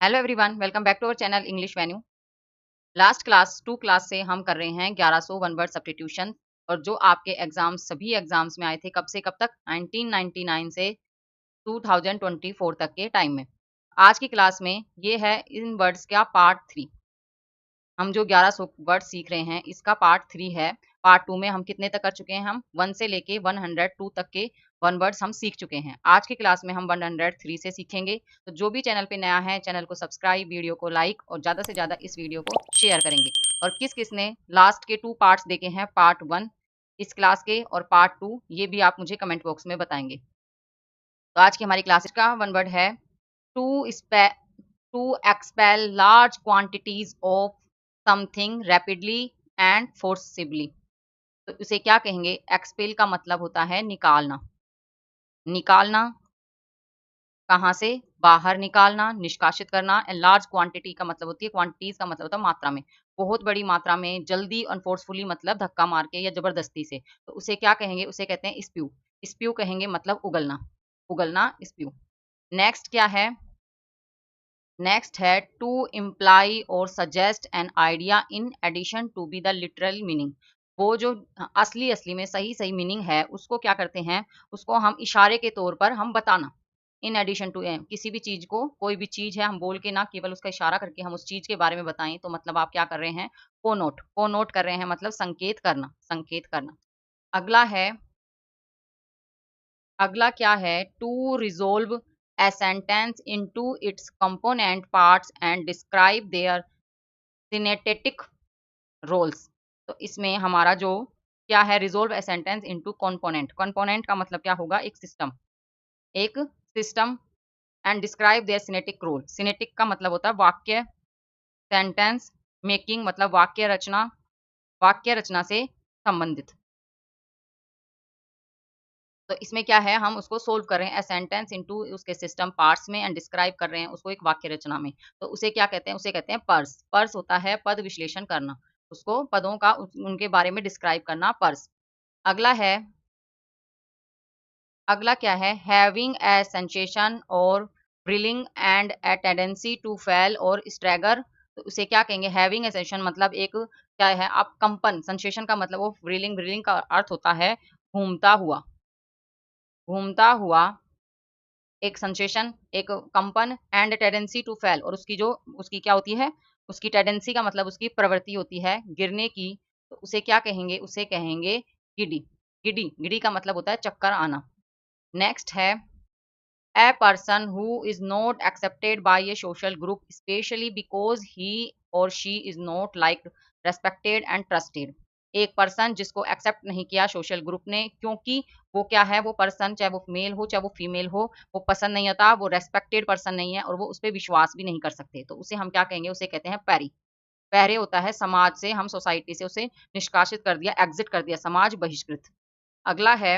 Hello everyone, welcome back to our channel English Venue. Last class to class से हम कर रहे हैं 1100 वन वर्ड सब्स्टिट्यूशन और जो आपके एग्जाम्स सभी एग्जाम्स में आए थे कब से कब तक 1999 से 2024 तक के टाइम में। आज की क्लास में ये है इन वर्ड्स का पार्ट 3। हम जो 1100 वर्ड सीख रहे हैं इसका पार्ट 3 है। पार्ट 2 में हम कितने तक कर चुके हैं? हम 1 से लेके 102 तक के वन वर्ड्स हम सीख चुके हैं। आज की क्लास में हम 103 से सीखेंगे। तो जो भी चैनल पे नया है चैनल को सब्सक्राइब, वीडियो को लाइक और ज़्यादा से ज़्यादा इस वीडियो को शेयर करेंगे। और किस किस ने लास्ट के 2 पार्ट्स देखे हैं, पार्ट 1 इस क्लास के और पार्ट 2, ये भी आप मुझे कमेंट बॉक्स में बताएंगे। तो आज की हमारी क्लास का वन वर्ड है to to expel large quantities of something rapidly and forcibly. तो उसे क्या कहेंगे? एक्सपेल का मतलब होता है निकालना। निकालना कहाँ से? बाहर निकालना, निष्कासित करना। एंड लार्ज क्वांटिटी का मतलब होती है, क्वांटिटीज का मतलब होता है मात्रा में, बहुत बड़ी मात्रा में, जल्दी और फोर्सफुली मतलब धक्का मार के या जबरदस्ती से। तो उसे क्या कहेंगे? उसे कहते हैं स्प्यू। स्प्यू कहेंगे मतलब उगलना, उगलना स्प्यू। नेक्स्ट क्या है? नेक्स्ट है to imply or suggest an idea in addition to be the literal meaning. वो जो असली असली में सही सही मीनिंग है उसको क्या करते हैं? उसको हम इशारे के तौर पर हम बताना। इन एडिशन टू किसी भी चीज को, कोई भी चीज है हम बोल के ना केवल उसका इशारा करके हम उस चीज के बारे में बताएं, तो मतलब आप क्या कर रहे हैं? को नोट कर रहे हैं, मतलब संकेत करना, संकेत करना। अगला है, अगला क्या है? To resolve a sentence into its component parts and describe their syntactic roles। तो इसमें हमारा जो क्या है? Resolve a sentence into component. Component का मतलब क्या होगा? एक सिस्टम, एक system. And describe their syntactic role. Syntactic का मतलब होता है वाक्य, सेंटेंस मेकिंग मतलब वाक्य रचना, वाक्य रचना से संबंधित। तो इसमें क्या है? हम उसको सोल्व कर रहे हैं, ए सेंटेंस इनटू उसके सिस्टम पार्ट्स में एंड डिस्क्राइब कर रहे हैं उसको एक वाक्य रचना में। तो उसे क्या कहते हैं? उसे कहते हैं पर्स। पर्स होता है पद विश्लेषण करना, उसको पदों का उनके बारे में डिस्क्राइब करना, पर्स। अगला है, अगला क्या है? Having a sensation or thrilling and a tendency to fail or stagger. तो उसे क्या कहेंगे? हैविंग ए सेंसेशन मतलब एक क्या है? आप कंपन, सेंसेशन का मतलब वो थ्रिलिंग, थ्रिलिंग का अर्थ होता है घूमता हुआ, घूमता हुआ एक सेंसेशन, एक कंपन। एंड टेंडेंसी टू फेल, और उसकी जो उसकी क्या होती है? उसकी टेंडेंसी का मतलब उसकी प्रवृत्ति होती है गिरने की। तो उसे क्या कहेंगे? उसे कहेंगे गिडी। गिडी, गिडी का मतलब होता है चक्कर आना। नेक्स्ट है a person who is not accepted by a social group especially because he or she is not liked, respected and trusted। एक पर्सन जिसको एक्सेप्ट नहीं किया सोशल ग्रुप ने, क्योंकि वो क्या है? वो पर्सन चाहे वो मेल हो चाहे वो फीमेल हो, वो पसंद नहीं आता, वो रेस्पेक्टेड पर्सन नहीं है और वो उस पर विश्वास भी नहीं कर सकते। तो उसे हम क्या कहेंगे? उसे कहते हैं पैरी। पैरे होता है समाज से, हम सोसाइटी से उसे निष्कासित कर दिया, एग्जिट कर दिया, समाज बहिष्कृत। अगला है,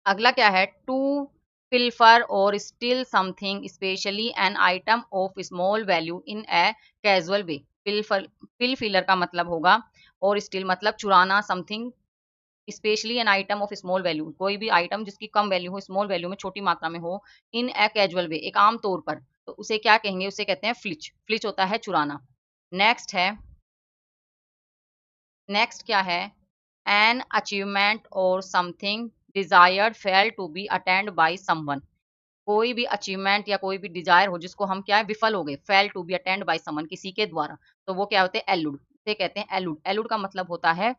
अगला क्या है? To pilfer or steal something specially an item of small value in a casual way. Pilfer, पिलफिलर का मतलब होगा, और स्टील मतलब चुराना, something specially an item of small value, कोई भी आइटम जिसकी कम वैल्यू हो, स्मॉल वैल्यू में छोटी मात्रा में हो, इन ए कैजुअल वे एक आम तौर पर। तो उसे क्या कहेंगे? उसे कहते हैं फ्लिच। फ्लिच होता है चुराना। नेक्स्ट है, नेक्स्ट क्या है? An achievement or something desired fail to be attend by someone. कोई भी अचीवमेंट या कोई भी डिजायर हो जिसको हम क्या है? विफल हो गए, fail to be attend by someone, किसी के द्वारा, तो वो क्या होते हैं? एलुड। इसे कहते हैं एलुड। एलुड का मतलब होता है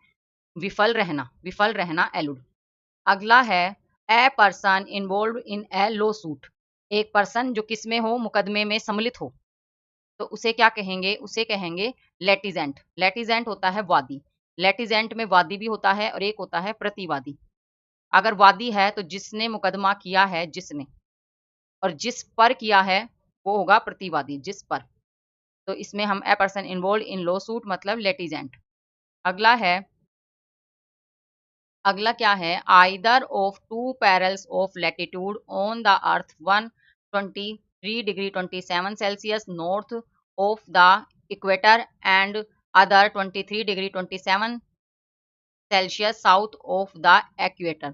विफल रहना, विफल रहना, एलुड। अगला है a person involve in a law suit. एक पर्सन जो किस में हो? मुकदमे में सम्मिलित हो। तो उसे क्या कहेंगे? उसे कहेंगे लेटिजेंट। लेटिजेंट होता है वादी। लेटिजेंट में वादी भी होता है और एक होता है प्रतिवादी। अगर वादी है तो जिसने मुकदमा किया है, जिसने, और जिस पर किया है वो होगा प्रतिवादी, जिस पर। तो इसमें हम a person involve in lawsuit मतलब लेटिजेंट। अगला है, अगला क्या है? Either of two parallels of latitude on the earth 123 degree 27 Celsius north of the equator and other 23 degree 27 Celsius south of the equator.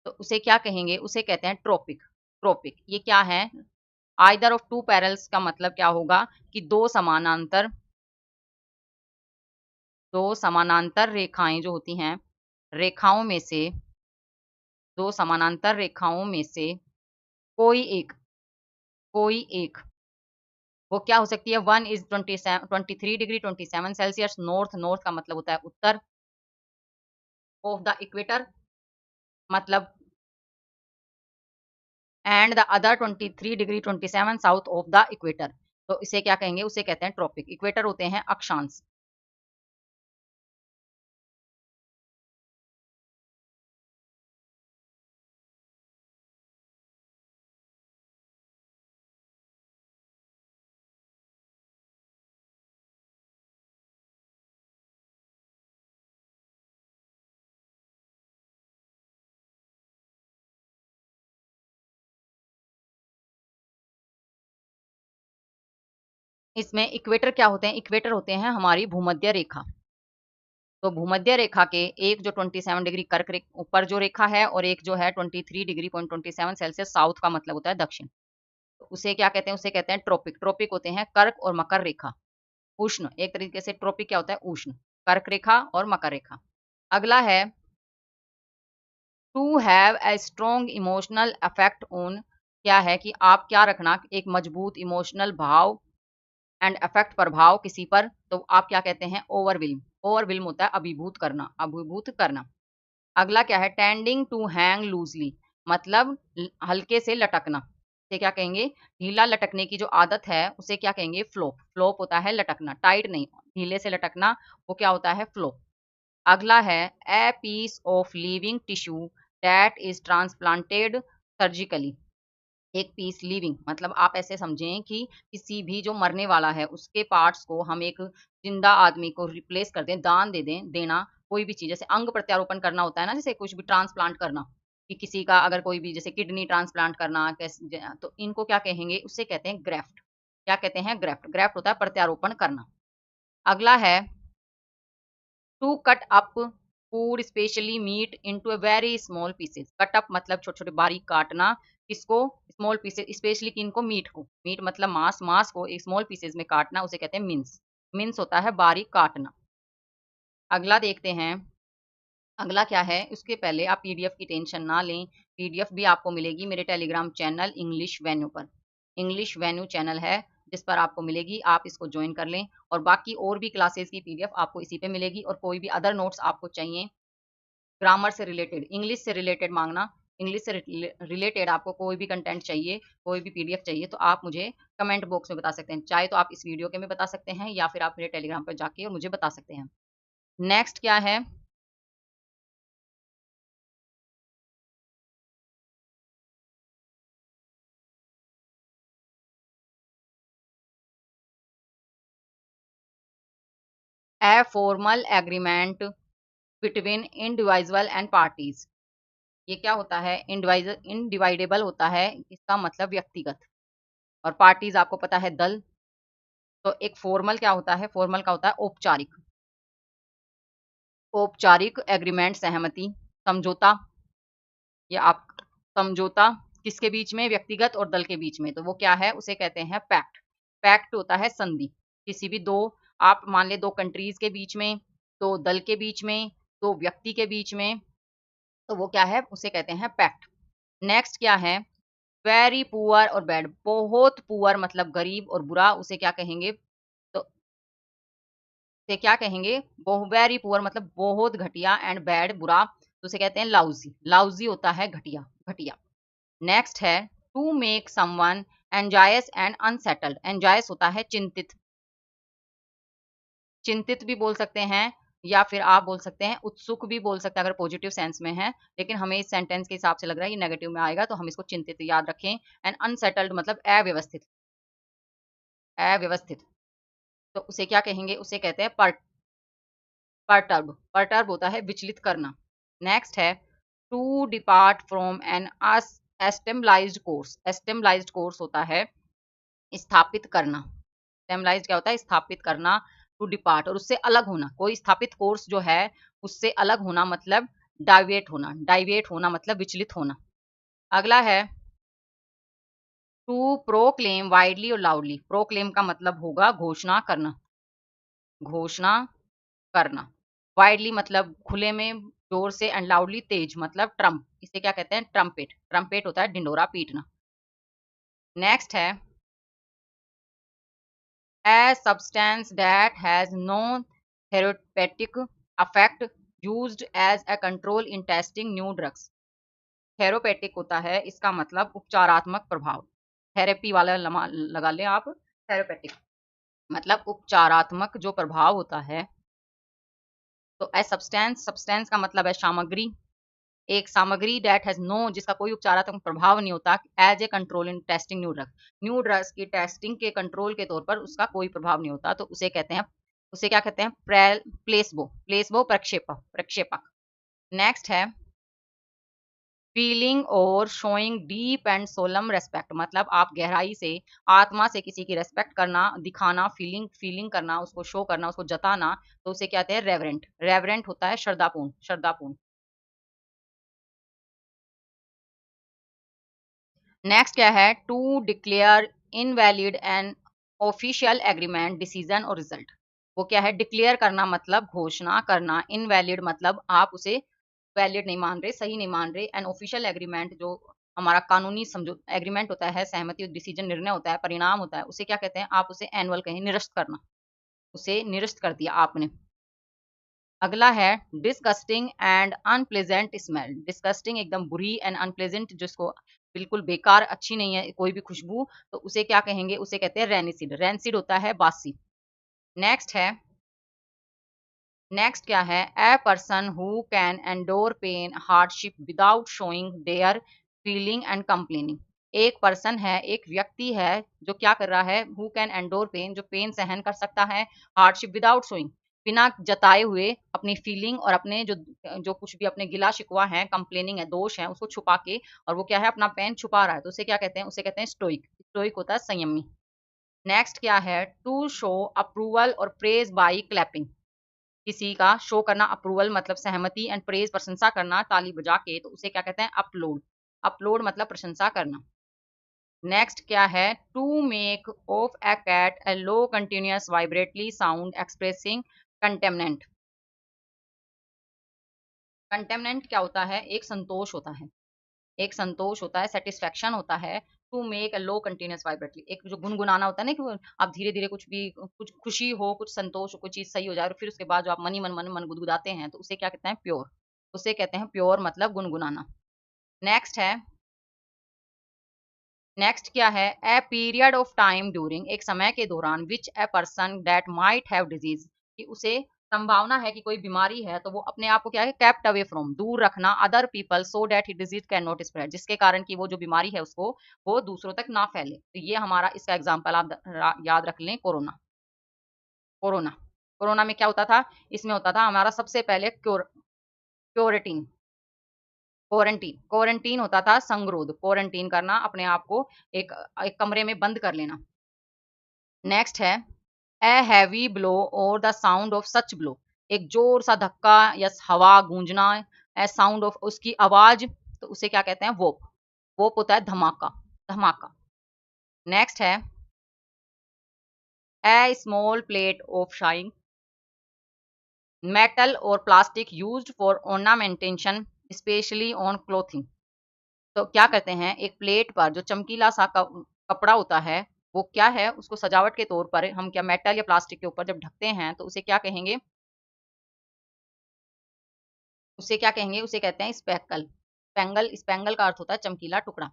तो उसे क्या कहेंगे? उसे कहते हैं ट्रॉपिक। ट्रॉपिक ये क्या है? आइदर ऑफ टू पैरेलल्स का मतलब क्या होगा कि दो समानांतर रेखाएं जो होती हैं, रेखाओं में से, दो समानांतर रेखाओं में से कोई एक वो क्या हो सकती है। 1 is 23 degree 27 Celsius north, north का मतलब होता है उत्तर, ऑफ द इक्वेटर मतलब, and the other 23 degree 27 south of the equator. तो इसे क्या कहेंगे, उसे कहते हैं ट्रॉपिक। इक्वेटर होते हैं अक्षांश। इसमें इक्वेटर क्या होते हैं, इक्वेटर होते हैं हमारी भूमध्य रेखा। तो भूमध्य रेखा के एक जो 27 डिग्री कर्क ऊपर जो रेखा है, और एक जो है 23 डिग्री 27 सेल्सियस साउथ का मतलब होता है दक्षिण। तो उसे क्या कहते हैं, उसे कहते हैं ट्रॉपिक। ट्रॉपिक होते हैं कर्क और मकर रेखा। उष्ण, एक तरीके से ट्रॉपिक क्या होता है, उष्ण, कर्क रेखा और मकर रेखा। अगला है to have a strong emotional affect on, क्या है कि आप क्या रखना, एक मजबूत इमोशनल भाव एंड अफेक्ट, प्रभाव किसी पर, तो आप क्या कहते हैं, ओवरविल्म। ओवरविल्म होता है अभिभूत करना, अभिभूत करना। अगला क्या है, टेंडिंग टू हैंग लूजली, मतलब हल्के से लटकना। इसे क्या कहेंगे, ढीला लटकने की जो आदत है उसे क्या कहेंगे, फ्लोप। फ्लोप होता है लटकना, टाइट नहीं, ढीले से लटकना, वो क्या होता है, फ्लोप। अगला है a piece of living tissue that is transplanted surgically. एक पीस लिविंग मतलब आप ऐसे समझें कि किसी भी जो मरने वाला है उसके पार्ट्स को हम एक जिंदा आदमी को रिप्लेस कर दें, दान दे दें, देना कोई भी चीज, जैसे अंग प्रत्यारोपण करना होता है ना, जैसे कुछ भी ट्रांसप्लांट करना, कि किसी का अगर कोई भी जैसे किडनी ट्रांसप्लांट करना कैसे, तो इनको क्या कहेंगे, उससे कहते हैं ग्रेफ्ट। क्या कहते हैं, ग्रेफ्ट। ग्रेफ्ट होता है प्रत्यारोपण करना। अगला है to cut up food specially meat into a very small pieces. Cut up मतलब छोटे छोटे बारीक काटना, किसको, स्मॉल पीसेस, स्पेशली किनको, मीट को। मीट मतलब मांस, मांस को एक स्मॉल पीसेस में काटना, उसे कहते हैं मिन्स। मिन्स होता है बारीक काटना। अगला देखते हैं, अगला क्या है, उसके पहले आप पीडीएफ की टेंशन ना लें। पीडीएफ भी आपको मिलेगी मेरे टेलीग्राम चैनल इंग्लिश वेन्यू पर। इंग्लिश वेन्यू चैनल है जिस पर आपको मिलेगी, आप इसको ज्वाइन कर लें। और बाकी और भी क्लासेस की पीडीएफ आपको इसी पे मिलेगी। और कोई भी अदर नोट्स आपको चाहिए, ग्रामर से रिलेटेड, इंग्लिश से रिलेटेड मांगना, इंग्लिश से रिलेटेड आपको कोई भी कंटेंट चाहिए, कोई भी पीडीएफ चाहिए, तो आप मुझे कमेंट बॉक्स में बता सकते हैं। चाहे तो आप इस वीडियो के में बता सकते हैं, या फिर आप मेरे टेलीग्राम पर जाके और मुझे बता सकते हैं। नेक्स्ट क्या है, a formal agreement between individual and parties. ये क्या होता है, इनडिवाइडेबल होता है, इसका मतलब व्यक्तिगत, और पार्टीज आपको पता है दल। तो एक फॉर्मल क्या होता है, फॉर्मल का होता है औपचारिक। औपचारिक एग्रीमेंट सहमति, समझौता, या आप समझौता किसके बीच में, व्यक्तिगत और दल के बीच में, तो वो क्या है, उसे कहते हैं पैक्ट। पैक्ट होता है संधि, किसी भी दो, आप मान ले दो कंट्रीज के बीच में, दो दल के बीच में, दो व्यक्ति के बीच में, तो वो क्या है, उसे कहते हैं पैक्ट। नेक्स्ट क्या है, वेरी पुअर और बैड। बहुत पुअर मतलब गरीब, और बुरा उसे क्या कहेंगे, तो उसे क्या कहेंगे, वेरी पुअर मतलब बहुत घटिया, एंड बैड बुरा, तो उसे कहते हैं लाउजी। लाउजी होता है घटिया, घटिया। नेक्स्ट है to make someone anxious and unsettled. Anxious होता है चिंतित, चिंतित भी बोल सकते हैं, या फिर आप बोल सकते हैं उत्सुक भी बोल सकते हैं अगर पॉजिटिव सेंस में है। लेकिन हमें इस सेंटेंस के हिसाब से लग रहा है ये नेगेटिव में आएगा, तो हम इसको चिंतित याद रखें। एंड अनसेटल्ड मतलब अव्यवस्थित, अव्यवस्थित, तो उसे क्या कहेंगे, उसे कहते हैं परटर्ब। परटर्ब होता है विचलित करना। नेक्स्ट है to depart from an established course. Established course होता है स्थापित करना। स्टेमलाइज क्या होता है, स्थापित करना। टू डिपार्ट, और उससे अलग होना, कोई स्थापित कोर्स जो है उससे अलग होना मतलब डाइवेट होना। डाइवेट होना मतलब विचलित होना। अगला है टू प्रोक्लेम वाइडली और लाउडली, प्रोक्लेम का मतलब होगा घोषणा करना, घोषणा करना। वाइडली मतलब खुले में जोर से, एंड लाउडली तेज मतलब ट्रम्प, इसे क्या कहते हैं, ट्रम्पेट, ट्रम्पेट होता है ढिंडोरा पीटना। नेक्स्ट है a substance that has no therapeutic effect used as a control in testing new drugs। Therapeutic होता है, इसका मतलब उपचारात्मक प्रभाव, थेरेपी वाला लगा लें आप, थेरोपेटिक मतलब उपचारात्मक जो प्रभाव होता है। तो ए सब्सटेंस, सब्सटेंस का मतलब है सामग्री, एक सामग्री डेट हैज नो, जिसका कोई उपचारात्मक प्रभाव नहीं होता, as a control in testing new drug, new drugs की टेस्टिंग के कंट्रोल के तौर पर उसका कोई प्रभाव नहीं होता, तो उसे कहते हैं, उसे क्या कहते हैं, प्लेसबो, प्लेसबो प्रक्षेपक, प्रक्षेपक। नेक्स्ट है फीलिंग और शोइंग डीप एंड सोलम रेस्पेक्ट, मतलब आप गहराई से आत्मा से किसी की रेस्पेक्ट करना, दिखाना, फीलिंग फीलिंग करना, उसको शो करना, उसको जताना, तो उसे कहते हैं रेवरेंट, रेवरेंट होता है श्रद्धापूर्ण, श्रद्धापूर्ण। नेक्स्ट क्या है, to declare invalid an official agreement decision or result. वो क्या है, डिक्लेयर करना मतलब घोषणा करना, इनवैलिड मतलब आप उसे वैलिड नहीं मान रहे, सही नहीं मान रहे, एन ऑफिशियल एग्रीमेंट जो हमारा कानूनी समझो एग्रीमेंट होता है, सहमति, डिसीजन, निर्णय होता है, परिणाम होता है, उसे क्या कहते हैं, आप उसे एनुअल कहें, निरस्त करना, उसे निरस्त कर दिया आपने। अगला है disgusting and unpleasant smell, disgusting एकदम बुरी, एंड अनप्लेजेंट जिसको बिल्कुल बेकार, अच्छी नहीं है कोई भी खुशबू, तो उसे क्या कहेंगे, उसे कहते हैं रेनिसिड, रेनसिड होता है बासी। नेक्स्ट है, नेक्स्ट क्या है, a person who can endure pain hardship without showing their feeling and complaining. एक पर्सन है, एक व्यक्ति है जो क्या कर रहा है, हु कैन एंडोर पेन, जो पेन सहन कर सकता है, हार्डशिप विदाउट शोइंग, बिना जताए हुए अपनी फीलिंग और अपने जो जो कुछ भी अपने गिला शिकवा है, कंप्लेनिंग है, दोष है, उसको छुपा के, और वो क्या है, अपना पेन छुपा रहा है, तो उसे क्या कहते हैं, उसे कहते हैं स्टोइक, स्टोइक होता है संयमी। नेक्स्ट क्या है, टू शो अप्रूवल और प्रेज बाई क्लैपिंग, किसी का शो करना, अप्रूवल मतलब सहमति, एंड प्रेज प्रशंसा करना ताली बजा के, तो उसे क्या कहते हैं, अपलोड, अपलोड मतलब प्रशंसा करना। नेक्स्ट क्या है, to make of a cat a low continuous vibratory sound expressing contentment. Contentment क्या होता है, एक संतोष होता है, एक संतोष होता है, सेटिस्फेक्शन होता है। To make a low continuous vibratory, एक जो गुनगुनाना होता है ना, कि आप धीरे धीरे कुछ भी, कुछ खुशी हो, कुछ संतोष हो, कुछ चीज सही हो जाए, और फिर उसके बाद जो आप मनी मन मन मन गुदगुदाते हैं, तो उसे क्या कहते हैं, प्योर, उसे कहते हैं प्योर मतलब गुनगुनाना। नेक्स्ट है, नेक्स्ट क्या है, a period of time during, एक समय के दौरान, which a person that might have disease, कि उसे संभावना है कि कोई बीमारी है, तो वो अपने आप को क्या है, केप्ट अवे फ्रॉम, दूर रखना, other people so that he disease can not spread, जिसके कारण कि वो जो बीमारी है उसको वो दूसरों तक ना फैले। तो ये हमारा इसका एग्जांपल आप याद रख लें, कोरोना, कोरोना, कोरोना में क्या होता था, इसमें होता था हमारा सबसे पहले क्योरेटिन, क्वारंटीन, क्वारंटीन होता था संगरोध, क्वारंटीन करना, अपने आप को एक एक कमरे में बंद कर लेना। नेक्स्ट है, ए हैवी ब्लो और the sound of such blow, एक जोर सा धक्का या हवा गूंजना, ए साउंड ऑफ, उसकी आवाज, तो उसे क्या कहते हैं, वोप, वोप होता है धमाका, धमाका। नेक्स्ट है, a small plate of shine, metal or plastic used for ornamentation specially on clothing. तो क्या करते हैं, एक प्लेट पर जो चमकीला सा कपड़ा होता है, वो क्या है, उसको सजावट के तौर पर हम क्या मेटल या प्लास्टिक के ऊपर जब ढकते हैं, तो उसे क्या कहेंगे, उसे क्या कहेंगे, उसे कहते हैं स्पेकल, स्पेंगल, स्पेंगल का अर्थ होता है चमकीला टुकड़ा।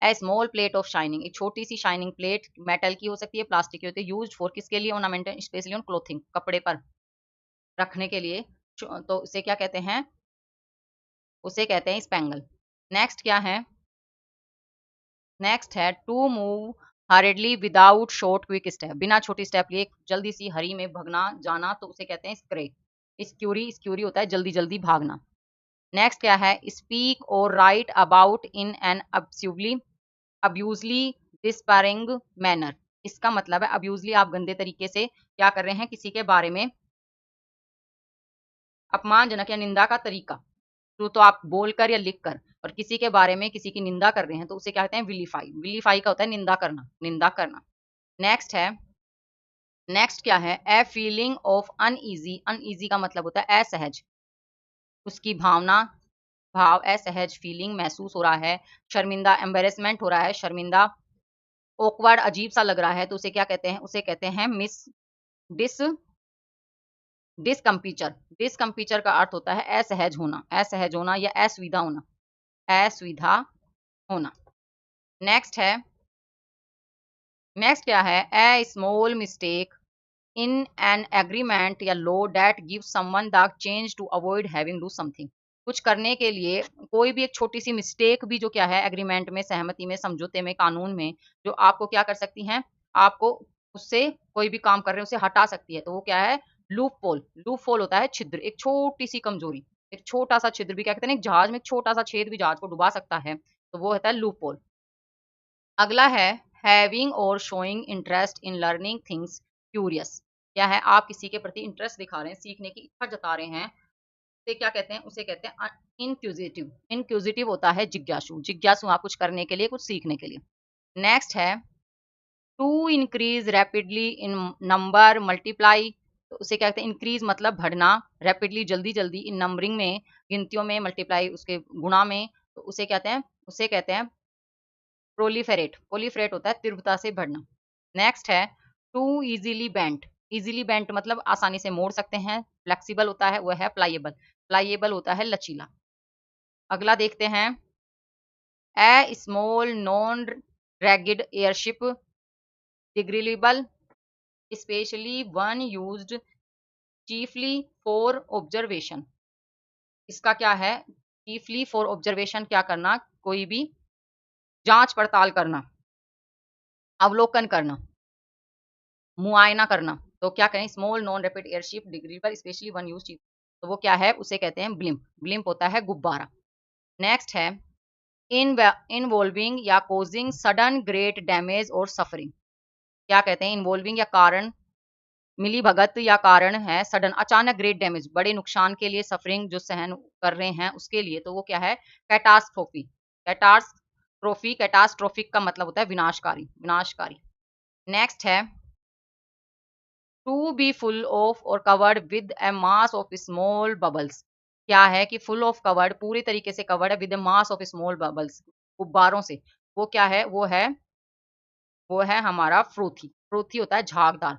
ए स्मॉल प्लेट ऑफ शाइनिंग, एक छोटी सी शाइनिंग प्लेट, मेटल की हो सकती है, प्लास्टिक की होती है, यूज्ड फॉर किसके लिए, ऑर्नामेंटल स्पेशली ऑन क्लोथिंग, कपड़े पर रखने के लिए, तो उसे क्या कहते हैं, उसे कहते हैं स्पेंगल। नेक्स्ट क्या है, नेक्स्ट है to move hurriedly without short quick step, बिना छोटी स्टेप लिए जल्दी सी हरी में भगना जाना, तो उसे कहते हैं स्क्रे, स्क्यूरी, स्क्यूरी होता है जल्दी जल्दी भागना। नेक्स्ट क्या है, speak or write about in an abusively disparaging manner, इसका मतलब है अब्यूजली, आप गंदे तरीके से क्या कर रहे हैं, किसी के बारे में अपमानजनक या निंदा का तरीका, तो आप बोलकर या लिखकर, और किसी के बारे में किसी की निंदा कर रहे हैं तो उसे क्या कहते हैं, विलीफाई। विलीफाई का होता है निंदा करना, निंदा करना। नेक्स्ट है, नेक्स्ट क्या है, a feeling of uneasy. Uneasy का मतलब होता है असहज, उसकी भावना, भाव असहज, फीलिंग महसूस हो रहा है। शर्मिंदा, एम्बेरसमेंट हो रहा है, शर्मिंदा। ऑकवर्ड, अजीब सा लग रहा है तो उसे क्या कहते हैं, उसे कहते हैं मिस डिस डिसकम्पीचर। डिसकम्पीचर का अर्थ होता है असहज होना, असहज होना या असुविधा होना, असुविधा होना। नेक्स्ट है, नेक्स्ट क्या है, a small mistake in an agreement या law that give someone the change to avoid having do something. कुछ करने के लिए कोई भी एक छोटी सी मिस्टेक भी जो क्या है एग्रीमेंट में, सहमति में, समझौते में, कानून में, जो आपको क्या कर सकती हैं, आपको उससे कोई भी काम कर रहे हैं उसे हटा सकती है, तो वो क्या है, लूप पोल। लूप पोल होता है छिद्र, एक छोटी सी कमजोरी, एक छोटा सा छिद्र भी क्या कहते हैं, एक जहाज में एक छोटा सा छेद भी जहाज को डुबा सकता है, तो वो होता है लूप पोल। अगला है हैविंग और showing interest in learning things curious. क्या है, आप किसी के प्रति इंटरेस्ट दिखा रहे हैं, सीखने की इच्छा जता रहे हैं, उसे क्या कहते हैं, उसे कहते हैं इनक्यूजिटिव। इनक्यूजिटिव होता है जिज्ञासु, जिज्ञासु आप कुछ करने के लिए, कुछ सीखने के लिए। नेक्स्ट है to increase rapidly in number multiply, तो उसे क्या कहते हैं, इंक्रीज मतलब बढ़ना, रैपिडली जल्दी जल्दी, इन नंबरिंग में, गिनतियों में, मल्टीप्लाई उसके गुणा में, तो उसे कहते हैं, उसे कहते हैं प्रोलिफेरेट। प्रोलिफेरेट होता है तीव्रता से बढ़ना। नेक्स्ट है to easily bent. Easily bent मतलब आसानी से मोड़ सकते हैं। फ्लेक्सिबल होता है वह है प्लाइएबल, प्लाइएबल होता है लचीला। अगला देखते हैं, a small non rigid airship degradable specially one used chiefly for observation. इसका क्या है, चीफली फॉर ऑब्जर्वेशन क्या करना, कोई भी जांच पड़ताल करना, अवलोकन करना, मुआयना करना, तो क्या करें, small non rapid airship degradable specially one use chief, तो वो क्या है, उसे कहते हैं ब्लिम्प। ब्लिम्प होता है गुब्बारा। नेक्स्ट है इन इन्वॉल्विंग या कोजिंग सडन ग्रेट डैमेज और सफरिंग। क्या कहते हैं, इन्वॉल्विंग या कारण, मिली भगत या कारण है, सडन अचानक, ग्रेट डैमेज बड़े नुकसान के लिए, सफरिंग जो सहन कर रहे हैं उसके लिए, तो वो क्या है, कैटास्ट्रोफी। कैटास्ट्रोफी, कैटास्ट्रोफिक का मतलब होता है विनाशकारी, विनाशकारी। नेक्स्ट है टू बी फुल ऑफ और covered with A mass of small bubbles. क्या है कि फुल ऑफ कवर्ड, पूरी तरीके से कवर्ड है, with A mass of small bubbles, गुब्बारों से, वो क्या है, वो है हमारा फ्रूथी। फ्रूथी होता है झागदार।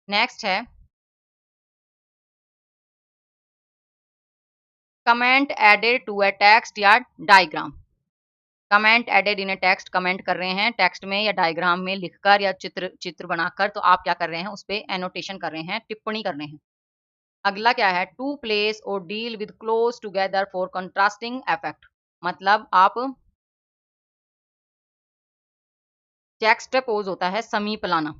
नेक्स्ट है comment added to a text या diagram. Comment added in a text, comment कर रहे हैं टेक्स्ट में या डायग्राम में लिखकर या चित्र चित्र बनाकर, तो आप क्या कर रहे हैं, उस पर एनोटेशन कर रहे हैं, टिप्पणी कर रहे हैं। अगला क्या है, टू प्लेस और deal with close together for contrasting effect, मतलब आप जैक्सटापोज होता है समीप लाना,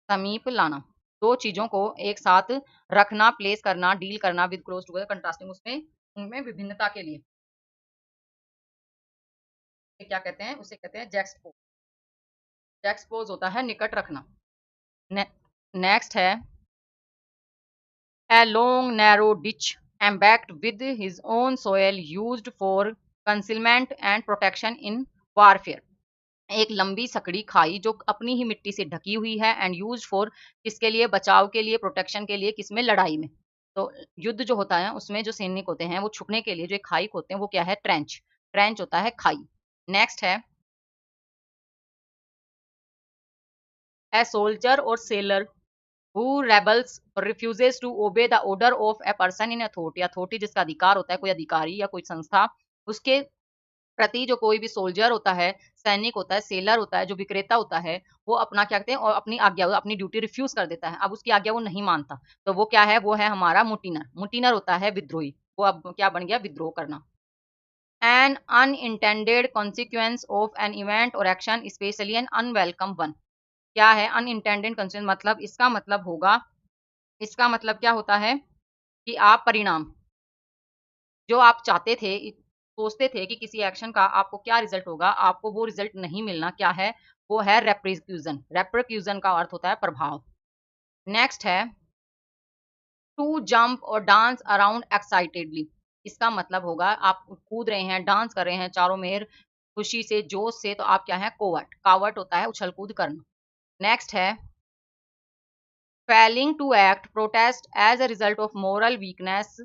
समीप लाना, दो चीजों को एक साथ रखना, प्लेस करना, डील करना, विद क्लोज टुगेदर कंट्रास्टिंग, उसमें उनमें विभिन्नता के लिए क्या कहते हैं, उसे कहते हैं जैक्सपोज। जैक्सपोज होता है निकट रखना। नेक्स्ट है a long narrow ditch embanked with his own soil used for concealment and protection in warfare। एक लंबी सकड़ी खाई जो अपनी ही मिट्टी से ढकी हुई है, एंड यूज फॉर किसके लिए, बचाव के लिए, प्रोटेक्शन के लिए, किसमें, लड़ाई में। तो युद्ध जो होता है उसमें जो सैनिक होते हैं वो छुपने के लिए जो एक खाई होते हैं वो क्या है, ट्रेंच। ट्रेंच होता है खाई। नेक्स्ट है ए सोल्जर और seller who rebels or refuses to obey the order of a person in authority। Authority जिसका अधिकार होता है, कोई अधिकारी या कोई संस्था, उसके प्रति जो कोई भी सोल्जर होता है, सैनिक होता है, सेलर होता है, जो विक्रेता होता है, वो अपना क्या कहते हैं, और अपनी आज्ञा, अपनी ड्यूटी रिफ्यूज कर देता है, अब उसकी आज्ञा वो नहीं मानता, तो वो क्या है, वो है हमारा मुटिनर। मुटिनर होता है विद्रोही, वो अब क्या बन गया, विद्रोह करना। An unintended consequence of an event or action specially an unwelcome one. क्या है अनइंटेंडेड कॉन्सिक्वेंस, मतलब इसका मतलब होगा, इसका मतलब क्या होता है कि आप परिणाम जो आप चाहते थे, सोचते थे कि किसी एक्शन का आपको क्या रिजल्ट होगा, आपको वो रिजल्ट नहीं मिलना, क्या है, वो है रेप्रिक्यूजन। रेप्रिक्यूजन का अर्थ होता है प्रभाव। नेक्स्ट है टू जंप और डांस अराउंड एक्साइटेडली। इसका मतलब होगा आप कूद रहे हैं, डांस कर रहे हैं चारों मेर खुशी से, जोश से, तो आप क्या है? कोवर्ट। कावर्ट होता है उछल कूद करना। नेक्स्ट है failing to act protest as a result of moral weakness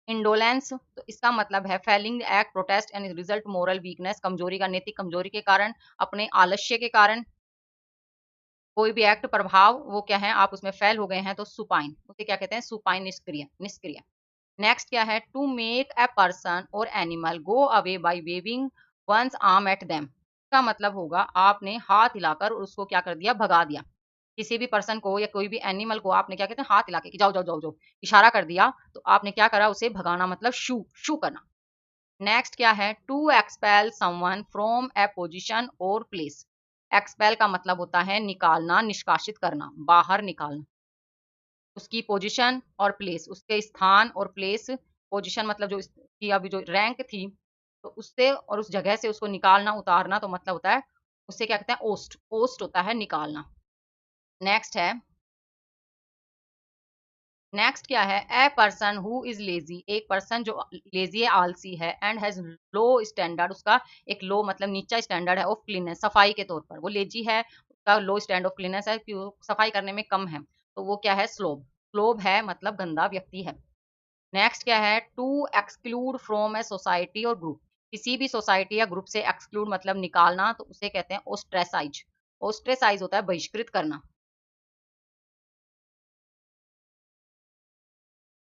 indolence. तो इसका मतलब है failing act protest and result moral weakness, कमजोरी का, नैतिक कमजोरी के कारण, अपने आलस्य के कारण कोई भी एक्ट प्रभाव वो क्या है? आप उसमें फेल हो गए हैं तो सुपाइन, उसे क्या कहते हैं? सुपाइन, निष्क्रिय, निष्क्रिय। नेक्स्ट क्या है? To make a person or animal go away by waving one's arm at them. इसका मतलब होगा आपने हाथ हिलाकर उसको क्या कर दिया? भगा दिया। किसी भी पर्सन को या कोई भी एनिमल को आपने क्या कहते हैं? हाथ हिला के कि जाओ जाओ जाओ जाओ, इशारा कर दिया, तो आपने क्या करा? उसे भगाना, मतलब शू शू करना। नेक्स्ट क्या है? To expel someone from a position or place. Expel का मतलब होता है निकालना, निष्कासित करना, बाहर निकालना। उसकी पोजीशन और प्लेस, उसके स्थान और प्लेस। पोजीशन मतलब जो इसकी अभी जो रैंक थी, तो उससे और उस जगह से उसको निकालना, उतारना, तो मतलब होता है उससे क्या कहते हैं? ओस्ट। ओस्ट होता है निकालना। नेक्स्ट है, नेक्स्ट क्या है? A person who is lazy, एक पर्सन जो लेजी है, आलसी है, एंड हैज लो स्टैंडर्ड, उसका एक लो मतलब नीचा स्टैंडर्ड है ऑफ क्लीननेस, सफाई के तौर पर वो लेजी है, उसका लो स्टैंड ऑफ क्लीननेस है कि वो सफाई करने में कम है, तो वो क्या है? स्लोब। स्लोब है मतलब गंदा व्यक्ति है। नेक्स्ट क्या है? To exclude from a society or group, किसी भी सोसाइटी या ग्रुप से एक्सक्लूड मतलब निकालना, तो उसे कहते हैं ओस्ट्रेसाइज। ओस्ट्रेसाइज होता है बहिष्कृत करना।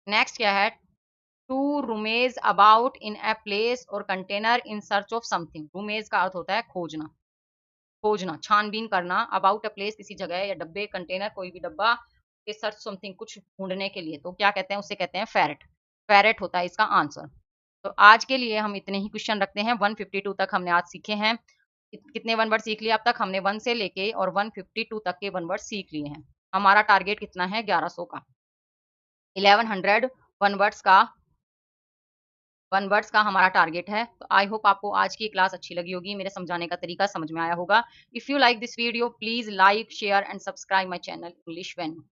नेक्स्ट क्या है? To rummage about in a place or container in search of something. Rummage का अर्थ होता है खोजना, खोजना, छानबीन करना। अबाउट अ प्लेस किसी जगह या डब्बे, कंटेनर कोई भी डब्बा, के सर्च समथिंग कुछ ढूंढने के लिए, तो क्या कहते हैं? उसे कहते हैं फेरेट। फेरेट होता है इसका आंसर। तो आज के लिए हम इतने ही क्वेश्चन रखते हैं। 152 तक हमने आज सीखे हैं। कितने वन वर्ड सीख लिए अब तक? हमने 1 से लेके और 152 तक के वन वर्ड सीख लिए हैं। हमारा टारगेट कितना है? 1100 का, 1100 वन वर्ड्स का, वन वर्ड्स का हमारा टारगेट है। तो आई होप आपको आज की क्लास अच्छी लगी होगी, मेरे समझाने का तरीका समझ में आया होगा। If you like this video please like share and subscribe my channel English venue.